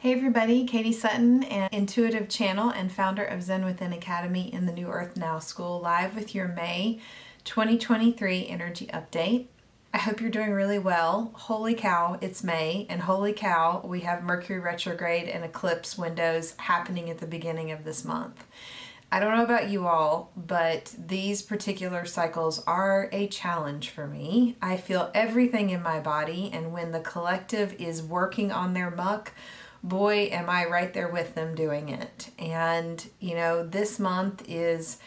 Hey everybody, Katie Sutton, and intuitive channel and founder of Zen Within Academy in the New Earth Now School, live with your May 2023 energy update. I hope you're doing really well. Holy cow, it's May, and holy cow, we have Mercury retrograde and eclipse windows happening at the beginning of this month. I don't know about you all, but these particular cycles are a challenge for me. I feel everything in my body, and when the collective is working on their muck, boy, am I right there with them doing it. And, this month is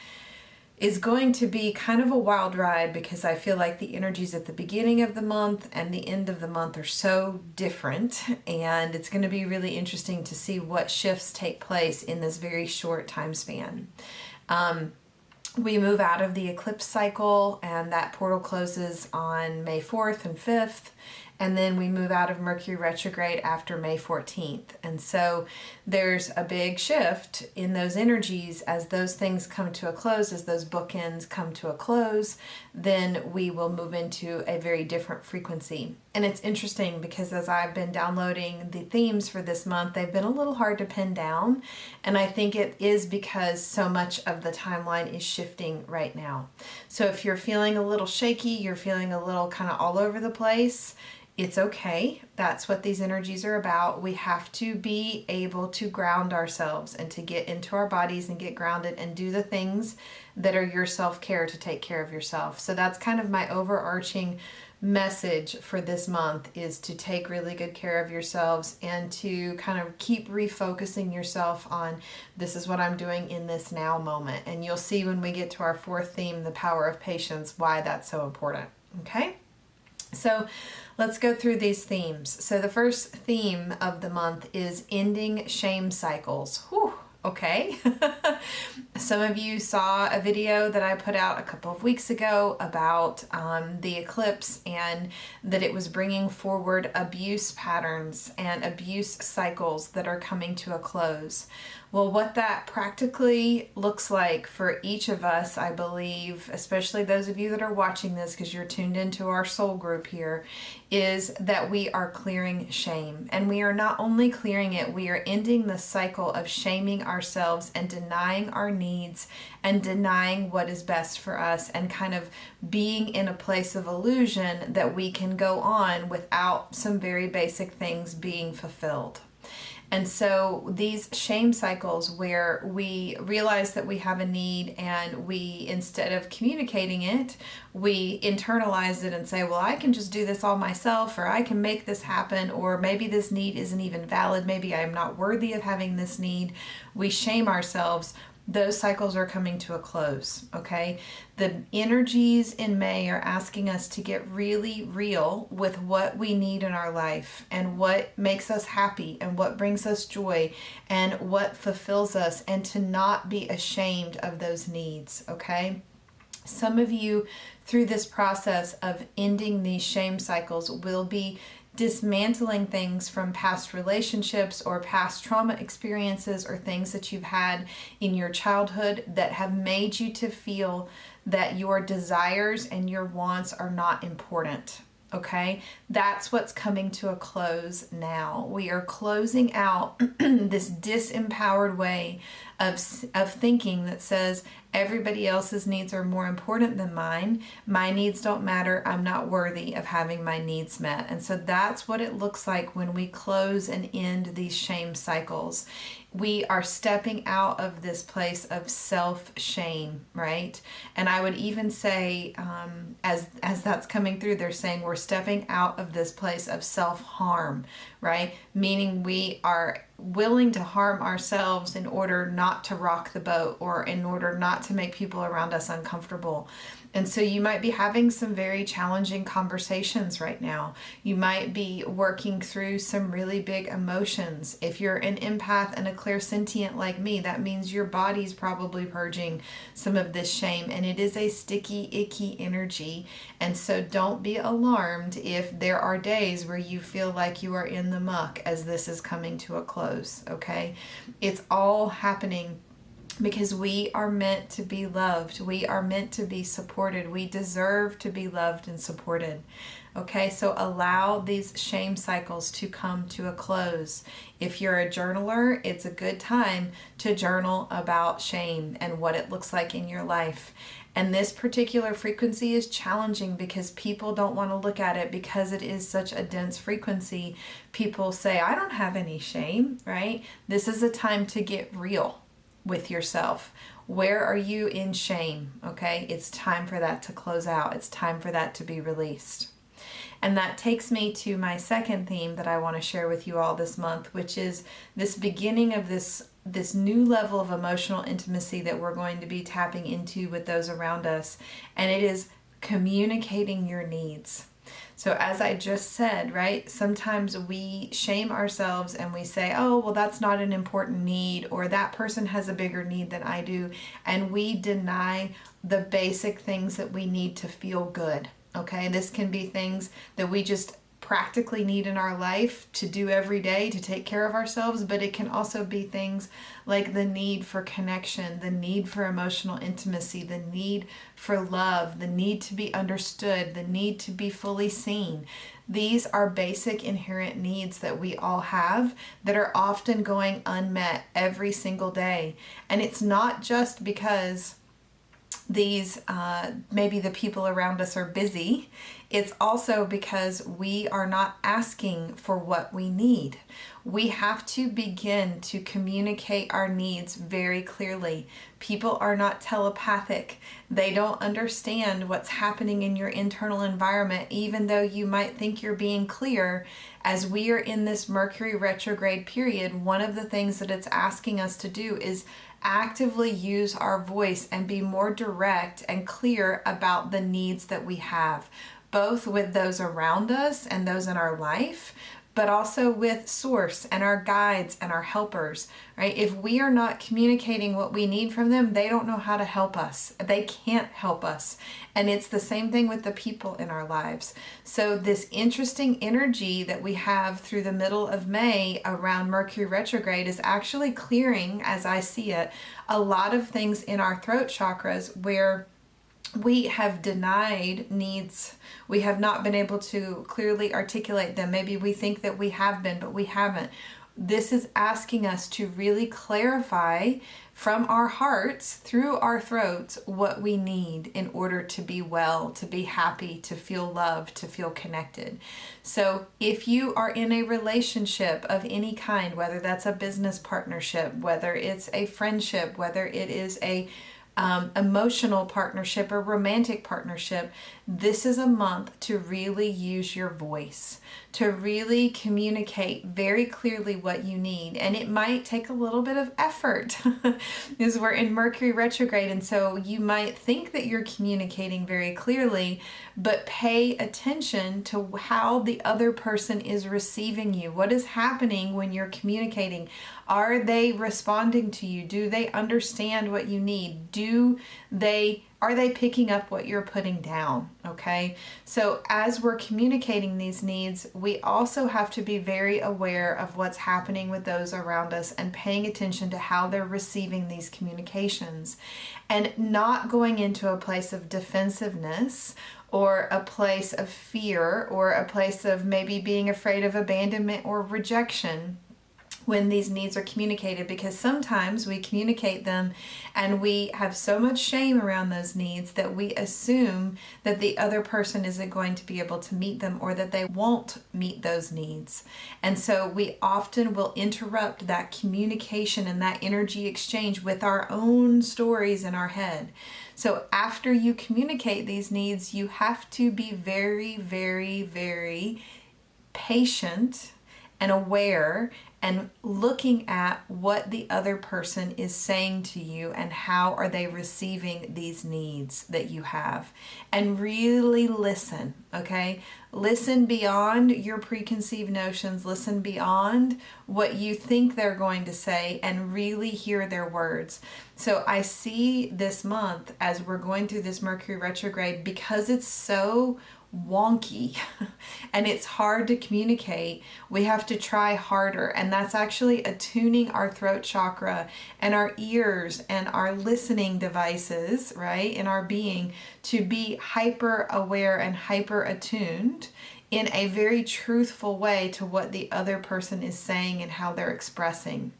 going to be kind of a wild ride because I feel like the energies at the beginning of the month and the end of the month are so different. And it's going to be really interesting to see what shifts take place in this very short time span. We move out of the eclipse cycle, and that portal closes on May 4th and 5th. And then we move out of Mercury retrograde after May 14th. And so there's a big shift in those energies as those things come to a close, as those bookends come to a close, then we will move into a very different frequency. And it's interesting because as I've been downloading the themes for this month, they've been a little hard to pin down. And I think it is because so much of the timeline is shifting right now. So if you're feeling a little shaky, you're feeling a little kind of all over the place, it's okay. That's what these energies are about. We have to be able to ground ourselves and to get into our bodies and get grounded and do the things that are your self-care to take care of yourself. So that's kind of my overarching message for this month, is to take really good care of yourselves and to kind of keep refocusing yourself on this is what I'm doing in this now moment. And you'll see when we get to our fourth theme, the power of patience, why that's so important. Okay? So let's go through these themes. So the first theme of the month is ending shame cycles. Whew, okay. Some of you saw a video that I put out a couple of weeks ago about the eclipse, and that it was bringing forward abuse patterns and abuse cycles that are coming to a close. Well, what that practically looks like for each of us, I believe, especially those of you that are watching this because you're tuned into our soul group here, is that we are clearing shame. And we are not only clearing it, we are ending the cycle of shaming ourselves and denying our needs and denying what is best for us, and kind of being in a place of illusion that we can go on without some very basic things being fulfilled. And so these shame cycles where we realize that we have a need, and we, instead of communicating it, we internalize it and say, well, I can just do this all myself, or I can make this happen, or maybe this need isn't even valid. Maybe I'm not worthy of having this need. We shame ourselves. Those cycles are coming to a close, okay? The energies in May are asking us to get really real with what we need in our life, and what makes us happy, and what brings us joy, and what fulfills us, and to not be ashamed of those needs, okay? Some of you, through this process of ending these shame cycles, will be dismantling things from past relationships or past trauma experiences, or things that you've had in your childhood that have made you to feel that your desires and your wants are not important. Okay, that's what's coming to a close now. We are closing out this disempowered way of thinking that says everybody else's needs are more important than mine. My needs don't matter. I'm not worthy of having my needs met. And so that's what it looks like when we close and end these shame cycles. We are stepping out of this place of self-shame, right? And I would even say, as that's coming through, they're saying we're stepping out of this place of self-harm, right? Meaning we are willing to harm ourselves in order not to rock the boat, or in order not to make people around us uncomfortable. And so you might be having some very challenging conversations right now. You might be working through some really big emotions. If you're an empath and a clairsentient like me, that means your body's probably purging some of this shame, and it is a sticky, icky energy. And so don't be alarmed if there are days where you feel like you are in the muck as this is coming to a close, okay? It's all happening because we are meant to be loved. We are meant to be supported. We deserve to be loved and supported. Okay, so allow these shame cycles to come to a close. If you're a journaler, it's a good time to journal about shame and what it looks like in your life. And this particular frequency is challenging because people don't want to look at it because it is such a dense frequency. People say, I don't have any shame, right? This is a time to get real with yourself. Where are you in shame? Okay, it's time for that to close out. It's time for that to be released. And that takes me to my second theme that I want to share with you all this month, which is this beginning of this new level of emotional intimacy that we're going to be tapping into with those around us. And it is communicating your needs. So as I just said, right, sometimes we shame ourselves and we say, oh, well, that's not an important need, or that person has a bigger need than I do. And we deny the basic things that we need to feel good. Okay, this can be things that we just practically need in our life to do every day to take care of ourselves, but it can also be things like the need for connection, the need for emotional intimacy, the need for love, the need to be understood, the need to be fully seen. These are basic inherent needs that we all have that are often going unmet every single day. And it's not just because these maybe the people around us are busy. It's also because we are not asking for what we need. We have to begin to communicate our needs very clearly. People are not telepathic. They don't understand what's happening in your internal environment, even though you might think you're being clear. As we are in this Mercury retrograde period, one of the things that it's asking us to do is actively use our voice and be more direct and clear about the needs that we have, both with those around us and those in our life, but also with Source and our guides and our helpers, right? If we are not communicating what we need from them, they don't know how to help us. They can't help us. And it's the same thing with the people in our lives. So this interesting energy that we have through the middle of May around Mercury retrograde is actually clearing, as I see it, a lot of things in our throat chakras where we have denied needs. We have not been able to clearly articulate them. Maybe we think that we have been, but we haven't. This is asking us to really clarify from our hearts through our throats what we need in order to be well, to be happy, to feel loved, to feel connected. So if you are in a relationship of any kind, whether that's a business partnership, whether it's a friendship, whether it is a emotional partnership or romantic partnership, this is a month to really use your voice, to really communicate very clearly what you need. And it might take a little bit of effort because we're in Mercury retrograde. And so you might think that you're communicating very clearly, but pay attention to how the other person is receiving you. What is happening when you're communicating? Are they responding to you? Do they understand what you need? Are they picking up what you're putting down? Okay. So as we're communicating these needs, we also have to be very aware of what's happening with those around us and paying attention to how they're receiving these communications, and not going into a place of defensiveness or a place of fear or a place of maybe being afraid of abandonment or rejection when these needs are communicated, because sometimes we communicate them and we have so much shame around those needs that we assume that the other person isn't going to be able to meet them or that they won't meet those needs. And so we often will interrupt that communication and that energy exchange with our own stories in our head. So after you communicate these needs, you have to be very, very, very patient and aware and looking at what the other person is saying to you and how are they receiving these needs that you have. And really listen, okay? Listen beyond your preconceived notions. Listen beyond what you think they're going to say and really hear their words. So I see this month as we're going through this Mercury retrograde, because it's so wonky and it's hard to communicate, we have to try harder. And that's actually attuning our throat chakra and our ears and our listening devices, right, in our being to be hyper aware and hyper attuned in a very truthful way to what the other person is saying and how they're expressing.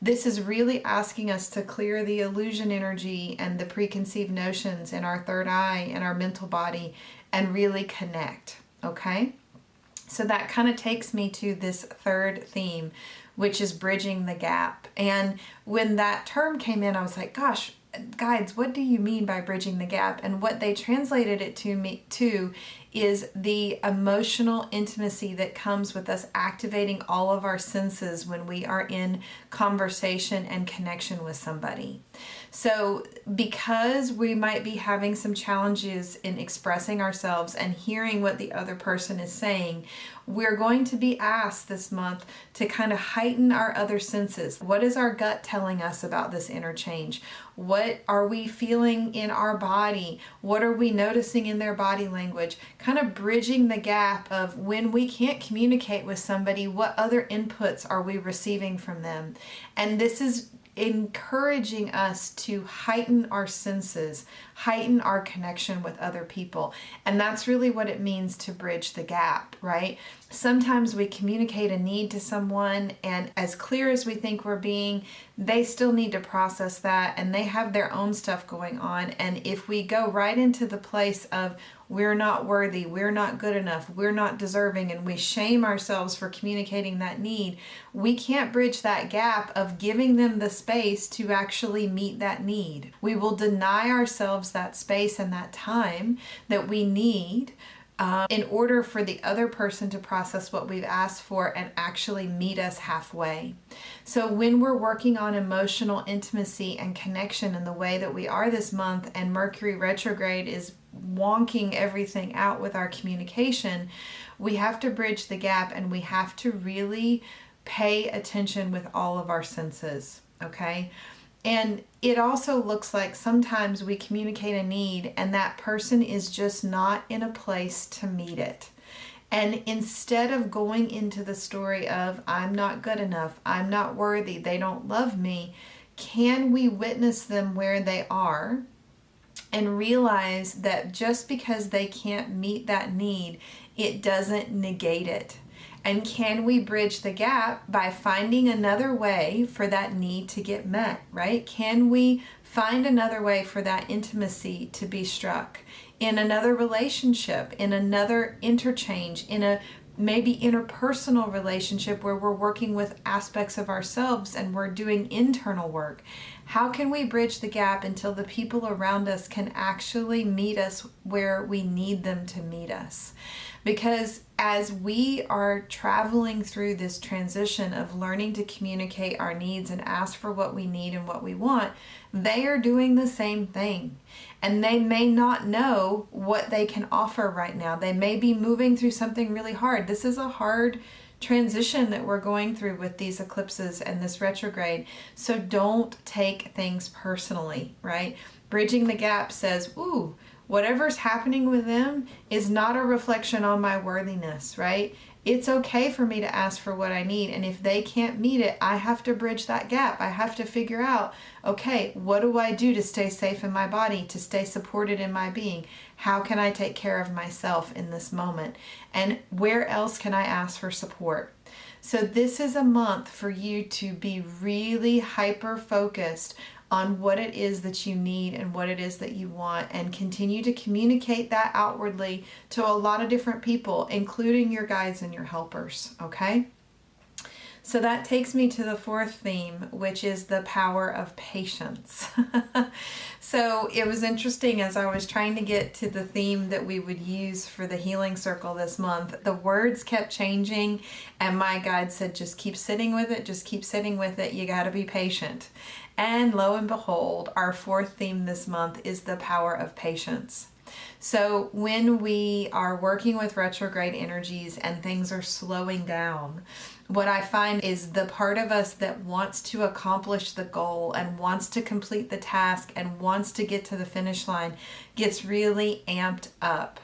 This is really asking us to clear the illusion energy and the preconceived notions in our third eye and our mental body and really connect, okay? So that kind of takes me to this third theme, which is bridging the gap. And when that term came in, I was like, gosh, guides, what do you mean by bridging the gap? And what they translated it to me to is the emotional intimacy that comes with us activating all of our senses when we are in conversation and connection with somebody. So because we might be having some challenges in expressing ourselves and hearing what the other person is saying, we're going to be asked this month to kind of heighten our other senses. What is our gut telling us about this interchange? What are we feeling in our body? What are we noticing in their body language? Kind of bridging the gap of when we can't communicate with somebody, what other inputs are we receiving from them? And this is encouraging us to heighten our senses, heighten our connection with other people. And that's really what it means to bridge the gap, right? Sometimes we communicate a need to someone, and as clear as we think we're being, they still need to process that, and they have their own stuff going on. And if we go right into the place of we're not worthy, we're not good enough, we're not deserving, and we shame ourselves for communicating that need, we can't bridge that gap of giving them the space to actually meet that need. We will deny ourselves that space and that time that we need in order for the other person to process what we've asked for and actually meet us halfway. So when we're working on emotional intimacy and connection in the way that we are this month, and Mercury retrograde is wonking everything out with our communication, we have to bridge the gap, and we have to really pay attention with all of our senses, okay? And it also looks like sometimes we communicate a need and that person is just not in a place to meet it. And instead of going into the story of, I'm not good enough, I'm not worthy, they don't love me, can we witness them where they are and realize that just because they can't meet that need, it doesn't negate it? And can we bridge the gap by finding another way for that need to get met, right? Can we find another way for that intimacy to be struck in another relationship, in another interchange, in a maybe interpersonal relationship where we're working with aspects of ourselves and we're doing internal work? How can we bridge the gap until the people around us can actually meet us where we need them to meet us? Because as we are traveling through this transition of learning to communicate our needs and ask for what we need and what we want, they are doing the same thing. And they may not know what they can offer right now. They may be moving through something really hard. This is a hard transition that we're going through with these eclipses and this retrograde. So don't take things personally, right? Bridging the gap says, ooh, whatever's happening with them is not a reflection on my worthiness, right? It's okay for me to ask for what I need. And if they can't meet it, I have to bridge that gap. I have to figure out, okay, what do I do to stay safe in my body, to stay supported in my being? How can I take care of myself in this moment? And where else can I ask for support? So this is a month for you to be really hyper focused on what it is that you need and what it is that you want, and continue to communicate that outwardly to a lot of different people, including your guides and your helpers, okay? So that takes me to the fourth theme, which is the power of patience. So it was interesting as I was trying to get to the theme that we would use for the healing circle this month. The words kept changing, and my guide said, just keep sitting with it, just keep sitting with it. You got to be patient. And lo and behold, our fourth theme this month is the power of patience. So when we are working with retrograde energies and things are slowing down, what I find is the part of us that wants to accomplish the goal and wants to complete the task and wants to get to the finish line gets really amped up.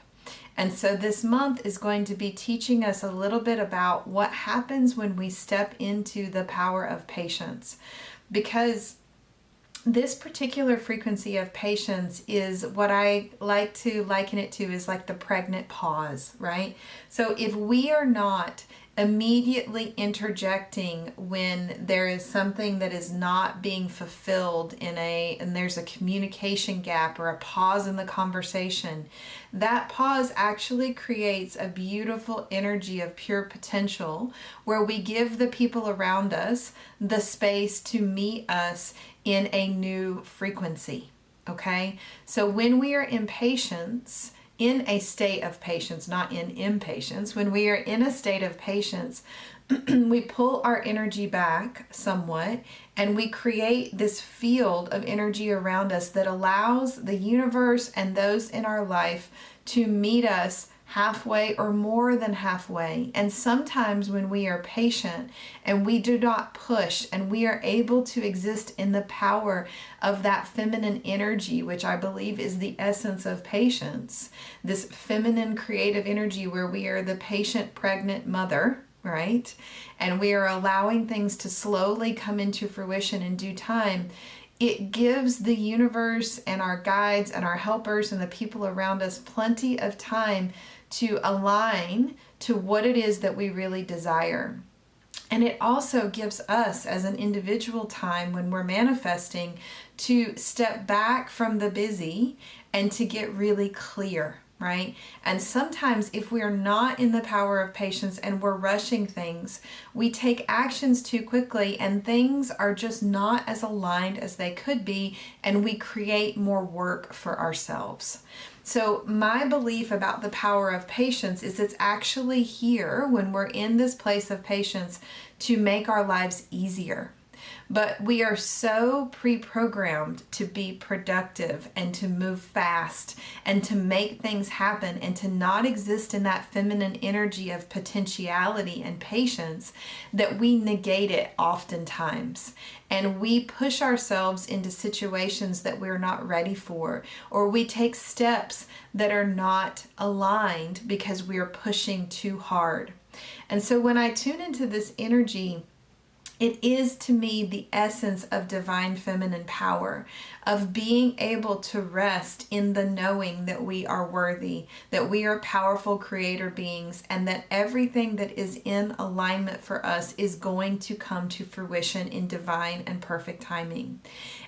And so this month is going to be teaching us a little bit about what happens when we step into the power of patience. Because this particular frequency of patience is what I like to liken it to is like the pregnant pause, right? So if we are not immediately interjecting when there is something that is not being fulfilled and there's a communication gap or a pause in the conversation, that pause actually creates a beautiful energy of pure potential where we give the people around us the space to meet us in a new frequency. Okay? So when we are in patience, in a state of patience, not in impatience, when we are in a state of patience, we pull our energy back somewhat and we create this field of energy around us that allows the universe and those in our life to meet us halfway or more than halfway. And sometimes when we are patient and we do not push and we are able to exist in the power of that feminine energy, which I believe is the essence of patience, this feminine creative energy where we are the patient pregnant mother, right? And we are allowing things to slowly come into fruition in due time. It gives the universe and our guides and our helpers and the people around us plenty of time to align to what it is that we really desire. And it also gives us as an individual time when we're manifesting to step back from the busy and to get really clear, right? And sometimes if we are not in the power of patience and we're rushing things, we take actions too quickly and things are just not as aligned as they could be, and we create more work for ourselves. So my belief about the power of patience is it's actually here when we're in this place of patience to make our lives easier. But we are so pre-programmed to be productive and to move fast and to make things happen and to not exist in that feminine energy of potentiality and patience that we negate it oftentimes. And we push ourselves into situations that we're not ready for, or we take steps that are not aligned because we are pushing too hard. And so when I tune into this energy, it is to me the essence of divine feminine power, of being able to rest in the knowing that we are worthy, that we are powerful creator beings, and that everything that is in alignment for us is going to come to fruition in divine and perfect timing.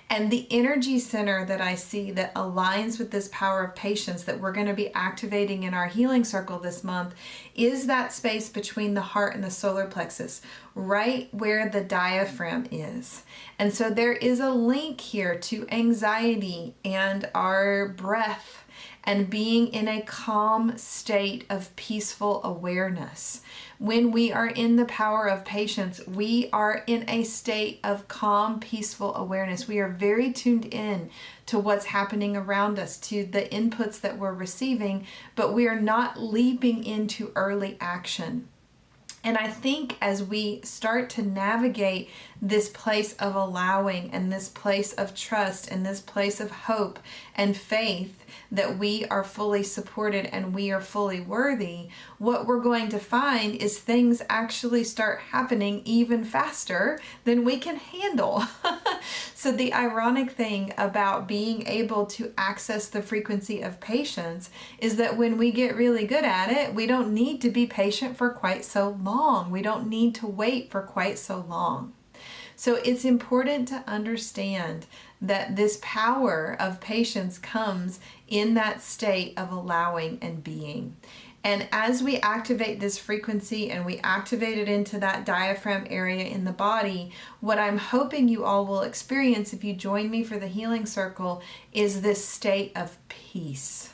And the energy center that I see that aligns with this power of patience that we're going to be activating in our healing circle this month is that space between the heart and the solar plexus, right where the diaphragm is. And so there is a link here to anxiety and our breath and being in a calm state of peaceful awareness. When we are in the power of patience, we are in a state of calm, peaceful awareness. We are very tuned in to what's happening around us, to the inputs that we're receiving, but we are not leaping into early action. And I think as we start to navigate this place of allowing and this place of trust and this place of hope and faith that we are fully supported and we are fully worthy, what we're going to find is things actually start happening even faster than we can handle. So the ironic thing about being able to access the frequency of patience is that when we get really good at it, we don't need to be patient for quite so long. We don't need to wait for quite so long. So it's important to understand that this power of patience comes in that state of allowing and being. And as we activate this frequency and we activate it into that diaphragm area in the body, what I'm hoping you all will experience if you join me for the healing circle is this state of peace.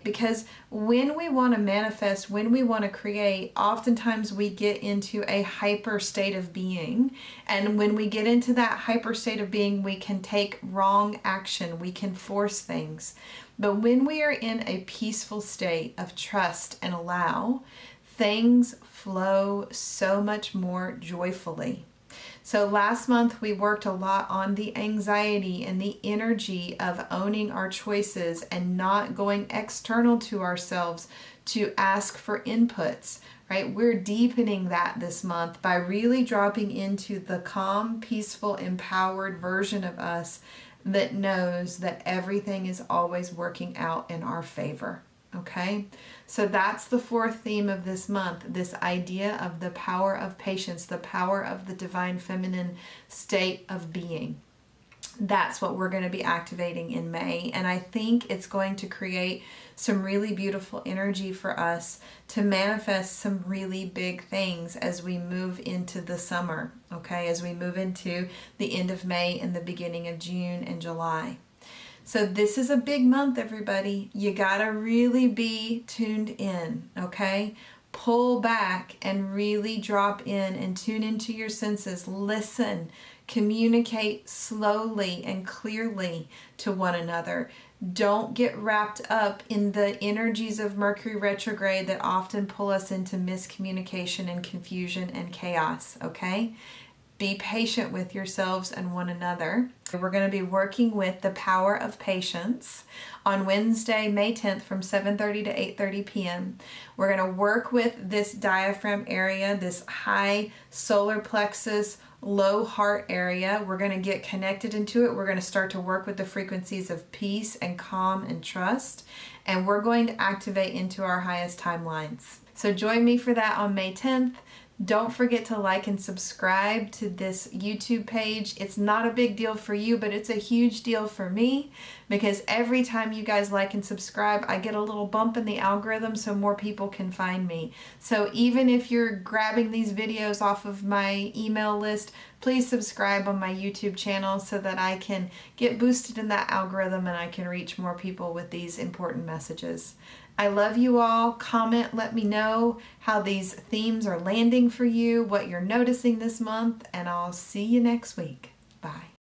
Because when we want to manifest, when we want to create, oftentimes we get into a hyper state of being. And when we get into that hyper state of being, we can take wrong action. We can force things. But when we are in a peaceful state of trust and allow, things flow so much more joyfully. So last month we worked a lot on the anxiety and the energy of owning our choices and not going external to ourselves to ask for inputs, right? We're deepening that this month by really dropping into the calm, peaceful, empowered version of us that knows that everything is always working out in our favor. Okay, so that's the fourth theme of this month, this idea of the power of patience, the power of the divine feminine state of being. That's what we're going to be activating in May. And I think it's going to create some really beautiful energy for us to manifest some really big things as we move into the summer, okay, as we move into the end of May and the beginning of June and July. So this is a big month, everybody. You gotta really be tuned in, okay? Pull back and really drop in and tune into your senses. Listen, communicate slowly and clearly to one another. Don't get wrapped up in the energies of Mercury retrograde that often pull us into miscommunication and confusion and chaos, okay? Be patient with yourselves and one another. We're going to be working with the power of patience on Wednesday, May 10th from 7:30 to 8:30 p.m. We're going to work with this diaphragm area, this high solar plexus, low heart area. We're going to get connected into it. We're going to start to work with the frequencies of peace and calm and trust. And we're going to activate into our highest timelines. So join me for that on May 10th. Don't forget to like and subscribe to this YouTube page. It's not a big deal for you, but it's a huge deal for me because every time you guys like and subscribe, I get a little bump in the algorithm so more people can find me. So even if you're grabbing these videos off of my email list, please subscribe on my YouTube channel so that I can get boosted in that algorithm and I can reach more people with these important messages. I love you all. Comment, let me know how these themes are landing for you, what you're noticing this month, and I'll see you next week. Bye.